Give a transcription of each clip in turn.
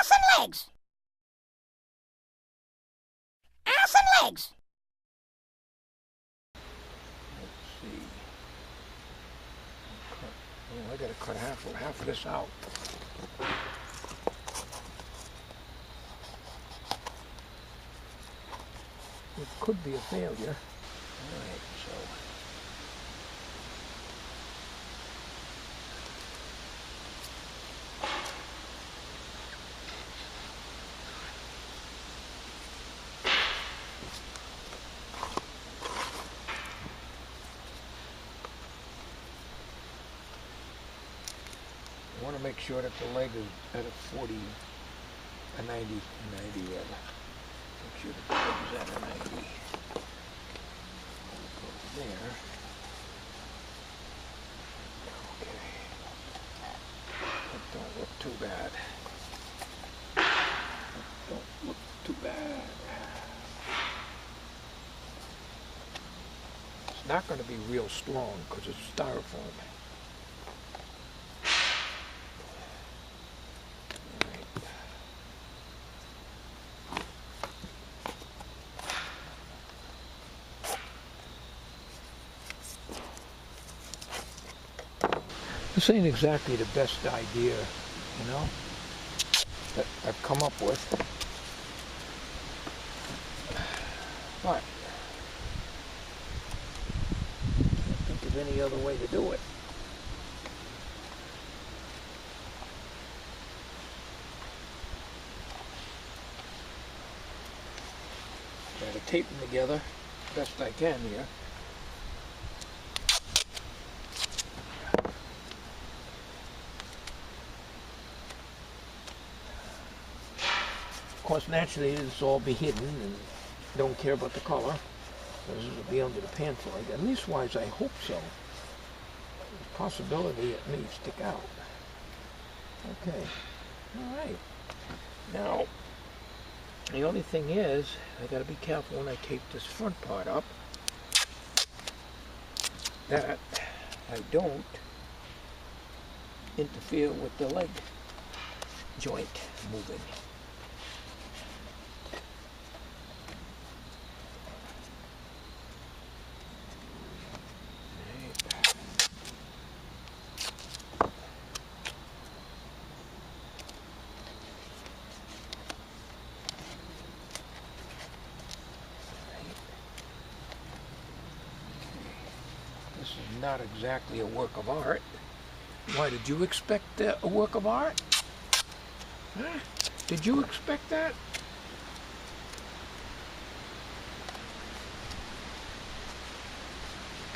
Ass and legs. Ass and legs. Let's see. Oh, I gotta cut half of this out. It could be a failure. All right, so. I want to make sure that the leg is at a 40, a 90 rather. Make sure that the leg is at a 90. Go there. Okay. That don't look too bad. That don't look too bad. It's not going to be real strong because it's styrofoam. This ain't exactly the best idea, you know, that I've come up with. But I can't think of any other way to do it. Try to tape them together best I can here. Of course, naturally, this will all be hidden and don't care about the color. This will be under the pants leg. At least wise, I hope so. There's a possibility it may stick out. Okay. All right. Now, the only thing is, I got to be careful when I tape this front part up that I don't interfere with the leg joint moving. This is not exactly a work of art. Why, did you expect a work of art? Huh? Did you expect that?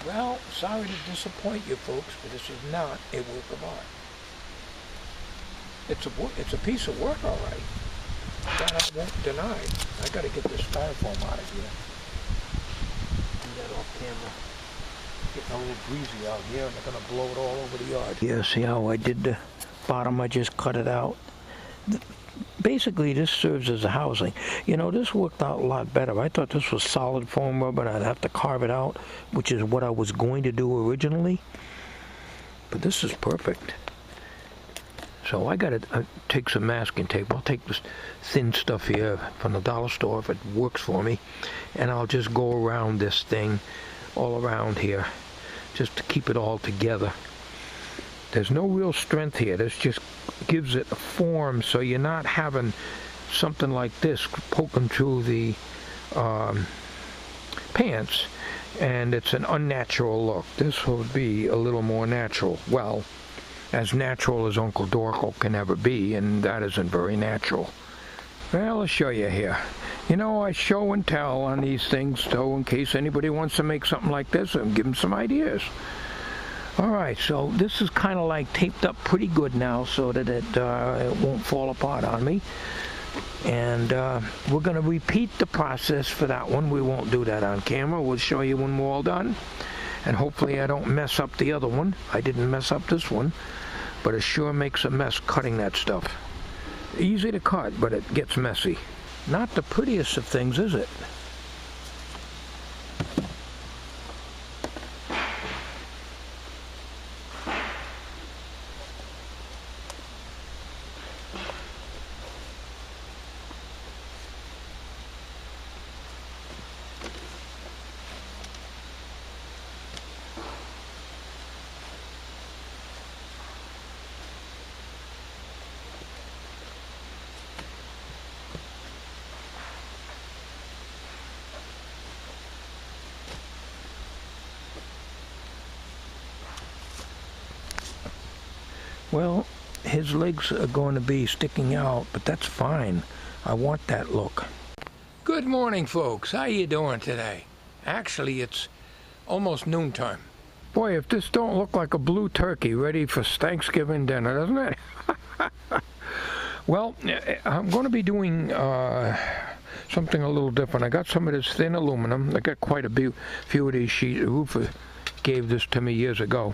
Well, sorry to disappoint you folks, but this is not a work of art. It's a piece of work, all right. That I won't deny. I got to get this styrofoam out of here. Do that off camera. Getting a little breezy out here, and they're going to blow it all over the yard. Yeah, see how I did the bottom? I just cut it out. Basically, this serves as a housing. You know, this worked out a lot better. I thought this was solid foam rubber, and I'd have to carve it out, which is what I was going to do originally. But this is perfect. So I got to take some masking tape. I'll take this thin stuff here from the dollar store if it works for me, and I'll just go around this thing all around here just to keep it all together. There's no real strength here. This just gives it a form, so you're not having something like this poking through the pants, and it's an unnatural look. This will be a little more natural. Well, as natural as Uncle Dorkle can ever be, and that isn't very natural. Well, I'll show you here. You know, I show and tell on these things, so in case anybody wants to make something like this, I'll give them some ideas. Alright, so this is kind of like taped up pretty good now so that it won't fall apart on me. And we're going to repeat the process for that one. We won't do that on camera. We'll show you when we're all done. And hopefully I don't mess up the other one. I didn't mess up this one, but it sure makes a mess cutting that stuff. Easy to cut, but it gets messy. Not the prettiest of things, is it? Well, his legs are going to be sticking out, but that's fine. I want that look. Good morning, folks. How you doing today? Actually, it's almost noontime. Boy, if this don't look like a blue turkey ready for Thanksgiving dinner, doesn't it? Well, I'm going to be doing something a little different. I got some of this thin aluminum. I got quite a few of these sheets. Rufus gave this to me years ago,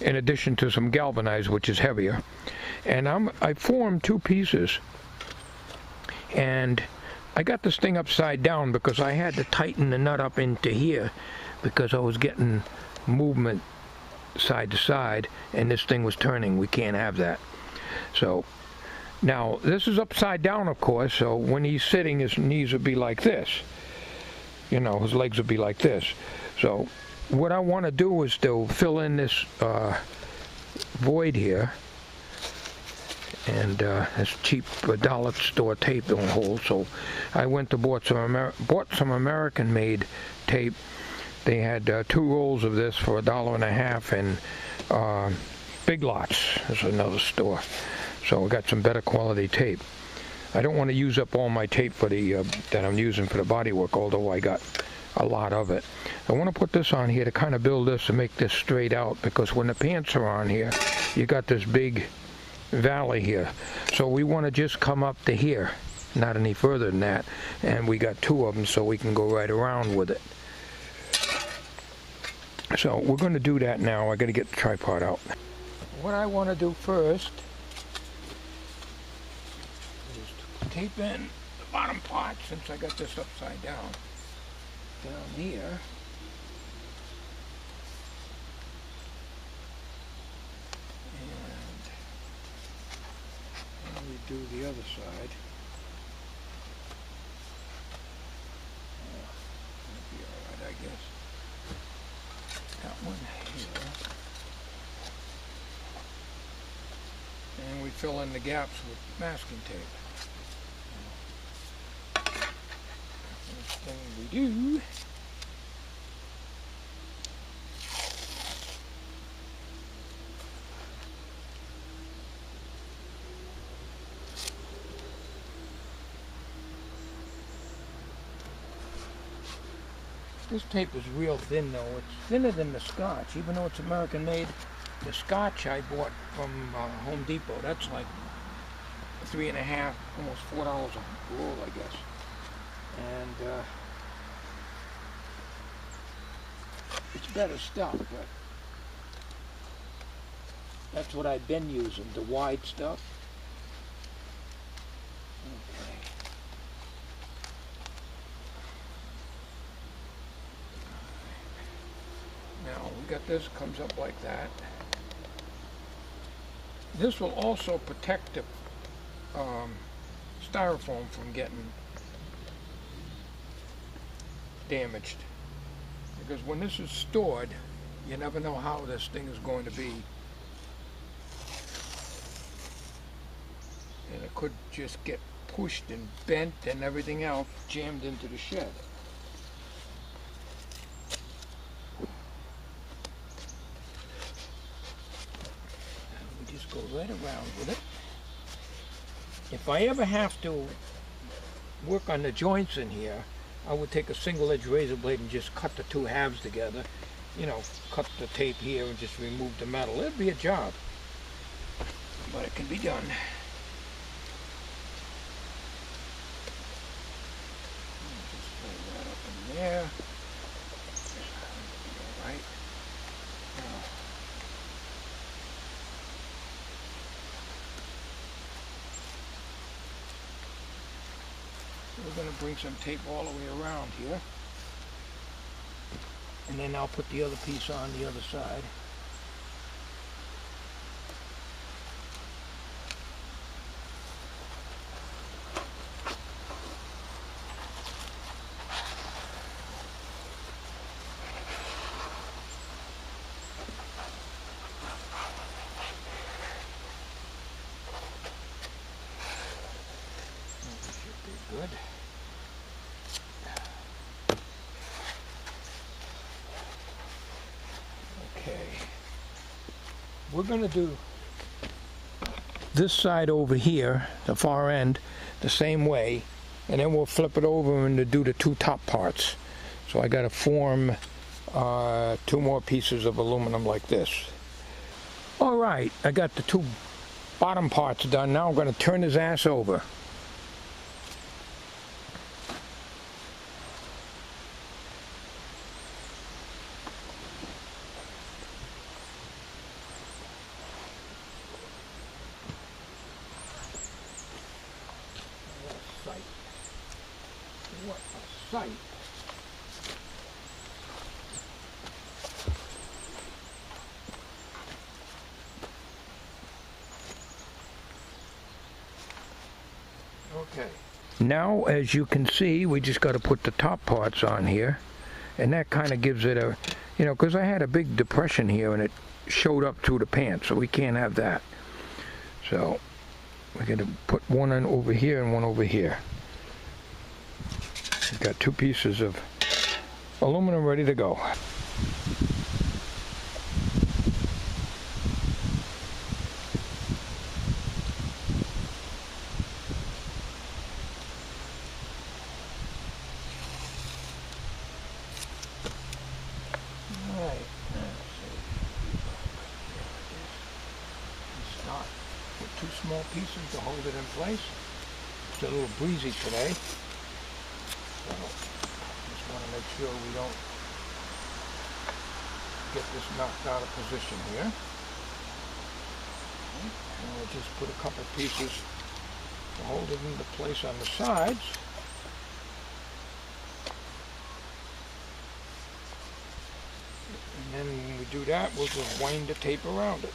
in addition to some galvanized, which is heavier. And I formed two pieces. And I got this thing upside down because I had to tighten the nut up into here because I was getting movement side to side, and this thing was turning. We can't have that. So now this is upside down, of course, so when he's sitting his knees would be like this, you know, his legs would be like this. So what I want to do is to fill in this void here, and it's cheap dollar store tape don't hold, so I went to bought some American made tape. They had 2 rolls of this for $1.50, and Big Lots is another store. So I got some better quality tape. I don't want to use up all my tape for the that I'm using for the bodywork, although I got a lot of it. I want to put this on here to kind of build this and make this straight out, because when the pants are on here, you got this big valley here. So we want to just come up to here, not any further than that, and we got 2 of them, so we can go right around with it. So we're going to do that now. I got to get the tripod out. What I want to do first is to tape in the bottom part, since I got this upside down here. And we do the other side. That'll be alright, I guess. That one here. And we fill in the gaps with masking tape. First thing we do this tape is real thin, though. It's thinner than the Scotch, even though it's American made. The Scotch I bought from Home Depot, that's like $3.50, almost $4 a roll, I guess. And it's better stuff, but that's what I've been using, the wide stuff. Okay. Now we got this, comes up like that. This will also protect the styrofoam from getting damaged, because when this is stored, you never know how this thing is going to be, and it could just get pushed and bent and everything else jammed into the shed. Go right around with it. If I ever have to work on the joints in here, I would take a single edge razor blade and just cut the 2 halves together. You know, cut the tape here and just remove the metal. It'd be a job, but it can be done. Just throw that up in there. All right. Now, we're going to bring some tape all the way around here, and then I'll put the other piece on the other side. That should be good. Okay, we're going to do this side over here, the far end, the same way, and then we'll flip it over and do the two top parts. So I got to form 2 more pieces of aluminum like this. All right, I got the 2 bottom parts done. Now I'm going to turn his ass over. What a sight. Okay. Now, as you can see, we just got to put the top parts on here, and that kind of gives it a, you know, because I had a big depression here and it showed up through the pants, so we can't have that. So we're going to put one on over here and one over here. We've got 2 pieces of aluminum ready to go. Alright, start with 2 small pieces to hold it in place. It's a little breezy today. So, just want to make sure we don't get this knocked out of position here. And we'll just put a couple pieces to hold it into place on the sides. And then when we do that, we'll just wind the tape around it.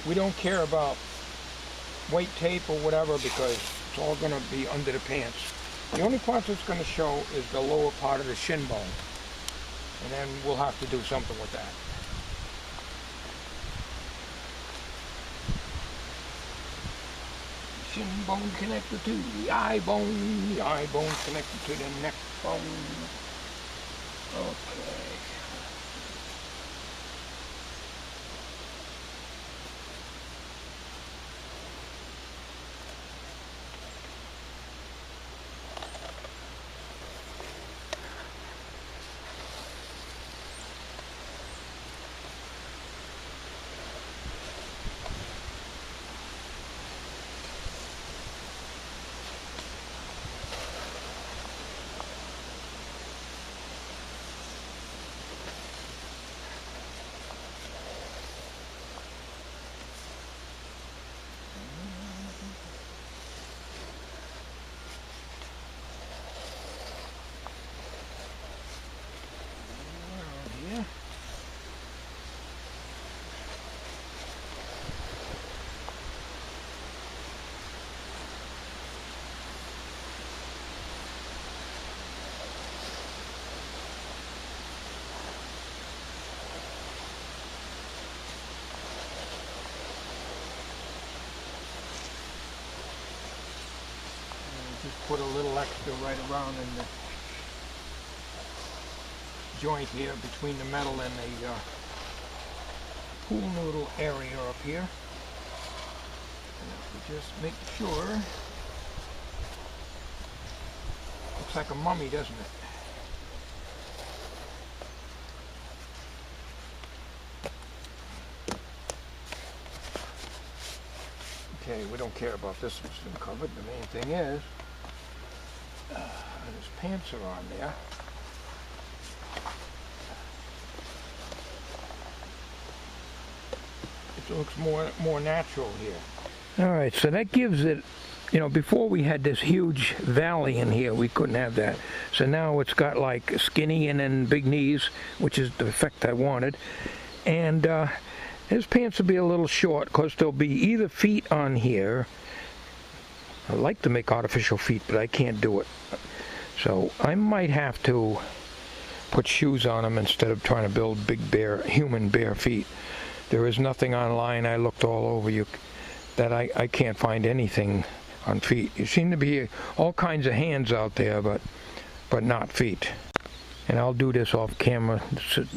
We don't care about white tape or whatever because it's all going to be under the pants. The only part that's going to show is the lower part of the shin bone. And then we'll have to do something with that. Shin bone connected to the eye bone connected to the neck bone. Okay. Just put a little extra right around in the joint here between the metal and the pool noodle area up here. And just make sure. Looks like a mummy, doesn't it? Okay, we don't care about this one being covered. The main thing is his pants are on there. It looks more natural here. All right, so that gives it, you know, before we had this huge valley in here, we couldn't have that. So now it's got like skinny and then big knees, which is the effect I wanted. And his pants will be a little short because there'll be either feet on here. I like to make artificial feet, but I can't do it. So I might have to put shoes on them instead of trying to build big human bare feet. There is nothing online. I looked all over that I can't find anything on feet. You seem to be all kinds of hands out there, but not feet. And I'll do this off camera,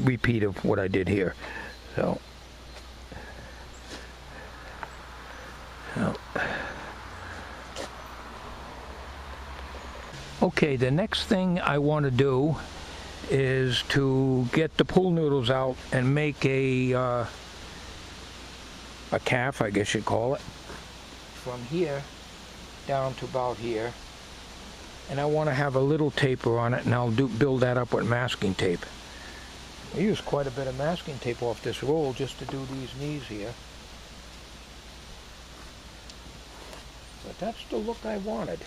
repeat of what I did here. So. Okay, the next thing I want to do is to get the pool noodles out and make a calf, I guess you'd call it, from here down to about here. And I want to have a little taper on it, and I'll build that up with masking tape. I used quite a bit of masking tape off this roll just to do these knees here. But that's the look I wanted,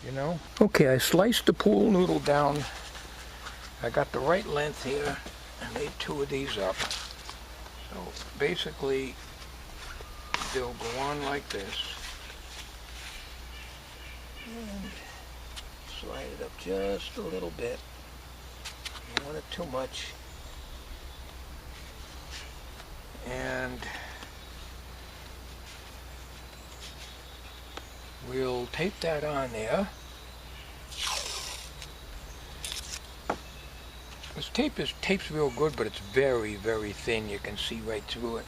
you know? Okay, I sliced the pool noodle down. I got the right length here. I made 2 of these up. So basically, they'll go on like this. And slide it up just a little bit. Don't want it too much. And we'll tape that on there. This tape's real good, but it's very, very thin. You can see right through it.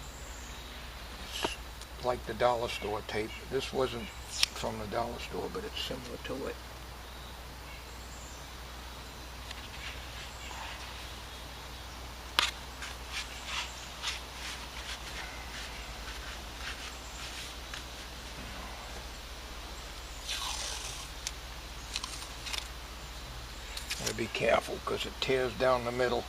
It's like the dollar store tape. This wasn't from the dollar store, but it's similar to it. Gotta be careful because it tears down the middle.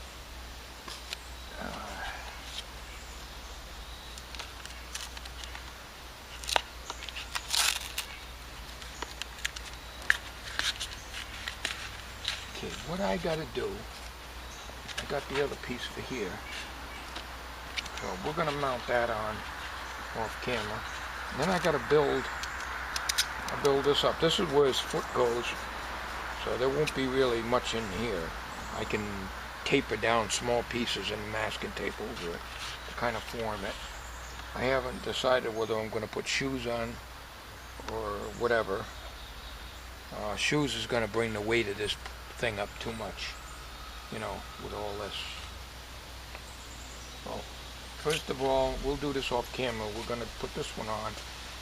Okay, what I gotta do, I got the other piece for here. So we're gonna mount that on off camera. And then I gotta build this up. This is where his foot goes. So there won't be really much in here. I can taper down small pieces and masking tape over it to kind of form it. I haven't decided whether I'm going to put shoes on or whatever. Shoes is going to bring the weight of this thing up too much, you know, with all this. Well, first of all, we'll do this off camera. We're going to put this one on,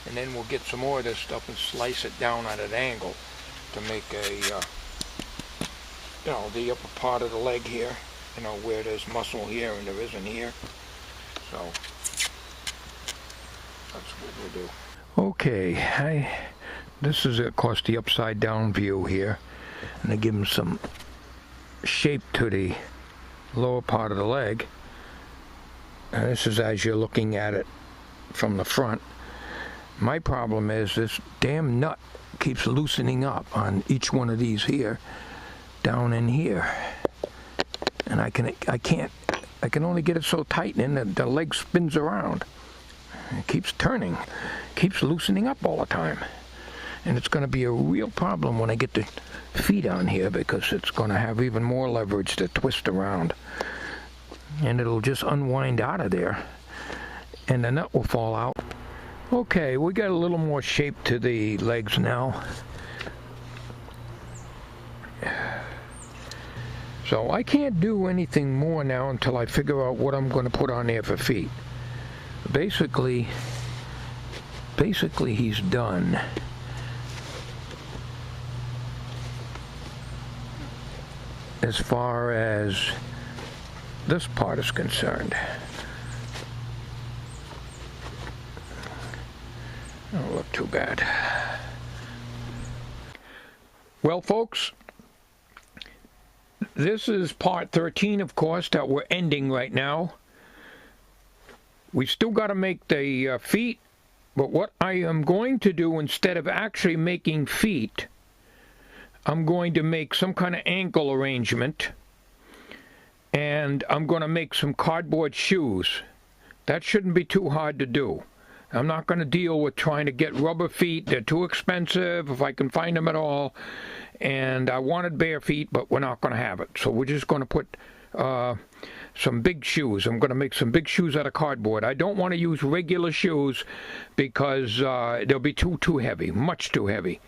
and then we'll get some more of this stuff and slice it down at an angle to make a, you know, the upper part of the leg here, you know, where there's muscle here and there isn't here. So that's what we'll do. Okay, this is of course the upside down view here, and I give him some shape to the lower part of the leg. And this is as you're looking at it from the front. My problem is this damn nut keeps loosening up on each one of these here, down in here, and I can only get it so tight in that the leg spins around. It keeps turning, keeps loosening up all the time, and it's going to be a real problem when I get the feet on here, because it's going to have even more leverage to twist around, and it'll just unwind out of there, and the nut will fall out. Okay, we got a little more shape to the legs now. So I can't do anything more now until I figure out what I'm going to put on there for feet. Basically he's done. As far as this part is concerned. Don't look too bad. Well, folks, this is part 13, of course, that we're ending right now. We still got to make the feet, but what I am going to do, instead of actually making feet, I'm going to make some kind of ankle arrangement, and I'm going to make some cardboard shoes. That shouldn't be too hard to do. I'm not going to deal with trying to get rubber feet. They're too expensive if I can find them at all. And I wanted bare feet, but we're not going to have it. So we're just going to put some big shoes. I'm going to make some big shoes out of cardboard. I don't want to use regular shoes because they'll be too heavy, much too heavy.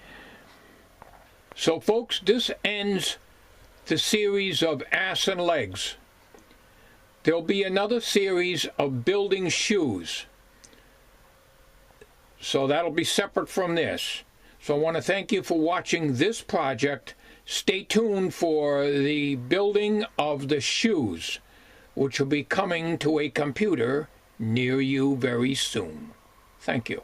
So folks, this ends the series of ass and legs. There'll be another series of building shoes. So that'll be separate from this. So I want to thank you for watching this project. Stay tuned for the building of the shoes, which will be coming to a computer near you very soon. Thank you.